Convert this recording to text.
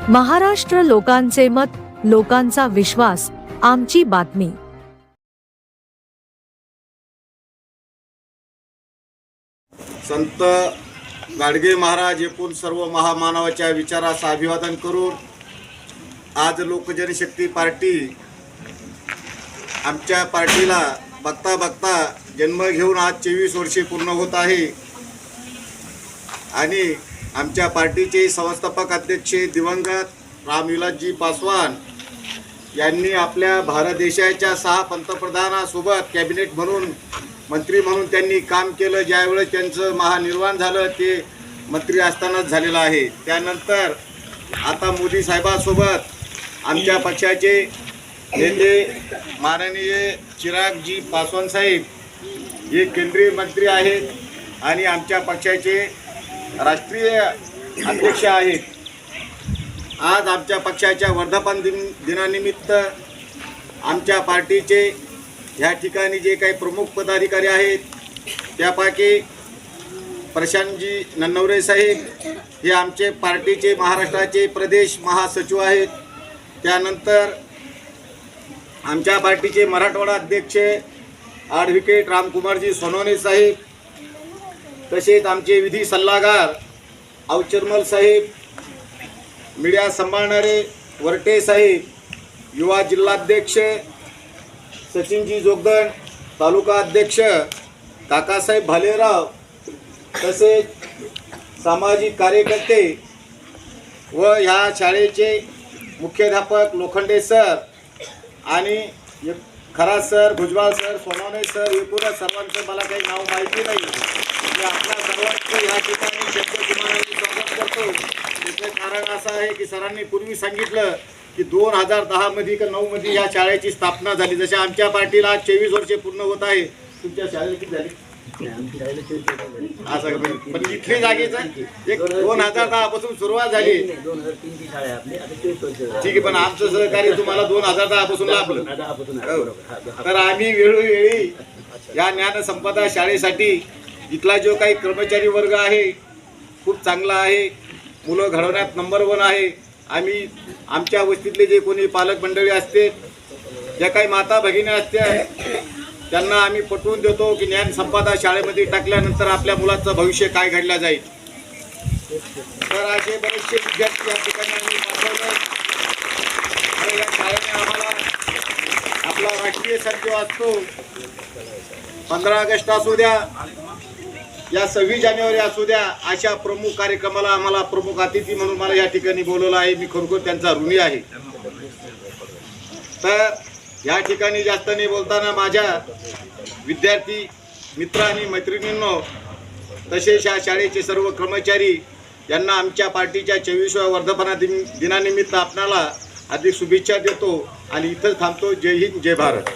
महाराष्ट्र लोकांचे मत, लोकांचा विश्वास, आमची बातमी। संत गाडगे महाराज एकूण सर्व महामानवाच्या विचारास अभिवादन करून आज लोकजनशक्ती पार्टी आमच्या पार्टीला बघता बघता जन्म घेऊन आज 24 वर्षे पूर्ण होत आहे आणि आमच्या पार्टीचे संस्थापक अध्यक्ष दिवंगत रामविलासजी पासवान यांनी आपल्या भारत देशाच्या 6 पंतप्रधानांसोबत कॅबिनेट म्हणून मंत्री म्हणून त्यांनी काम केलं। ज्यावेळेस त्यांचं महानिर्वाण झालं ते मंत्री असतानाच झालेलं आहे। त्यानंतर आता मोदी साहेबांसोबत आमच्या पक्षाचे नेते माननीय चिरागजी पासवान साहेब हे केंद्रीय मंत्री आहेत आणि आमच्या पक्षाचे राष्ट्रीय अध्यक्ष आहेत। आज आमच्या पक्षाच्या वर्धापन दिनानिमित्त आमच्या पार्टीचे ह्या ठिकाणी जे काही प्रमुख पदाधिकारी आहेत त्यापैकी प्रशांतजी नन्नवरे साहेब हे आमचे पार्टीचे महाराष्ट्राचे प्रदेश महासचिव आहेत। त्यानंतर आमच्या पार्टीचे मराठवाडा अध्यक्ष ॲडव्होकेट रामकुमारजी सोनवणे साहेब, तसेच आमचे विधी सल्लागार अवचरमल साहेब, मीडिया सांभाळणारे वरटे साहेब, युवा जिल्हाध्यक्ष सचिनजी जोगदंड, तालुका अध्यक्ष काकासाहेब भालेराव, तसेच सामाजिक कार्यकर्ते व ह्या शाळेचे मुख्याध्यापक लोखंडे सर आणि खरा sir, Bhujbal sir, Sonawane sir, एकूणच सर्वांचं मला काही नाव माहिती नाही। मी आपल्या सर्वांचं ह्या ठिकाणी शब्दकुमारांनी स्वागत करतो। त्याचं कारण असं आहे की सरांनी पूर्वी सांगितलं की 2010 मध्ये का 9 मध्ये ह्या शाळेची स्थापना झाली। जसे आमच्या पार्टीला 24 वर्षे पूर्ण होत आहे। तुमच्या शाळेला किती झाली? असं पण इथली जागेचं एक 2010 पासून सुरुवात झाली। 2003 ची शाळा आपली, आता 24 वर्ष झाली। ठीक आहे, पण आमचं सहकार्य तुम्हाला 2010 पासून लाभलं। तर आम्ही वेळोवेळी या ज्ञानसंपदा शाळेसाठी इथला जो काही कर्मचारी वर्ग आहे खूप चांगला आहे, मुलं घडवण्यात नंबर 1 आहे। आम्ही आमच्या वस्तीतले जे कोणी पालक मंडळी असते, ज्या काही माता भगिनी असते, त्यांना आम्ही पटवून देतो की ज्ञानसंपदा शाळेमध्ये टाकल्यानंतर आपल्या मुलाचं भविष्य काय घडलं जाईल। तर असे बरेचसे विद्यार्थी या ठिकाणी आम्ही पाठवले आणि या शाळेने आम्हाला आपला राष्ट्रीय सण असतो 15 ऑगस्ट असू द्या या 26 जानेवारी असू द्या, अशा प्रमुख कार्यक्रमाला आम्हाला प्रमुख अतिथी म्हणून मला या ठिकाणी बोलवलं आहे। मी खरोखर त्यांचा ऋणी आहे। तर या ठिकाणी जास्त नाही बोलताना माझ्या विद्यार्थी मित्र आणि मैत्रिणींनो, तसेच या शाळेचे सर्व कर्मचारी यांना आमच्या पार्टीच्या 24व्या वर्धापन दिनानिमित्त आपणाला हार्दिक शुभेच्छा देतो आणि इथंच थांबतो। जय हिंद, जय भारत।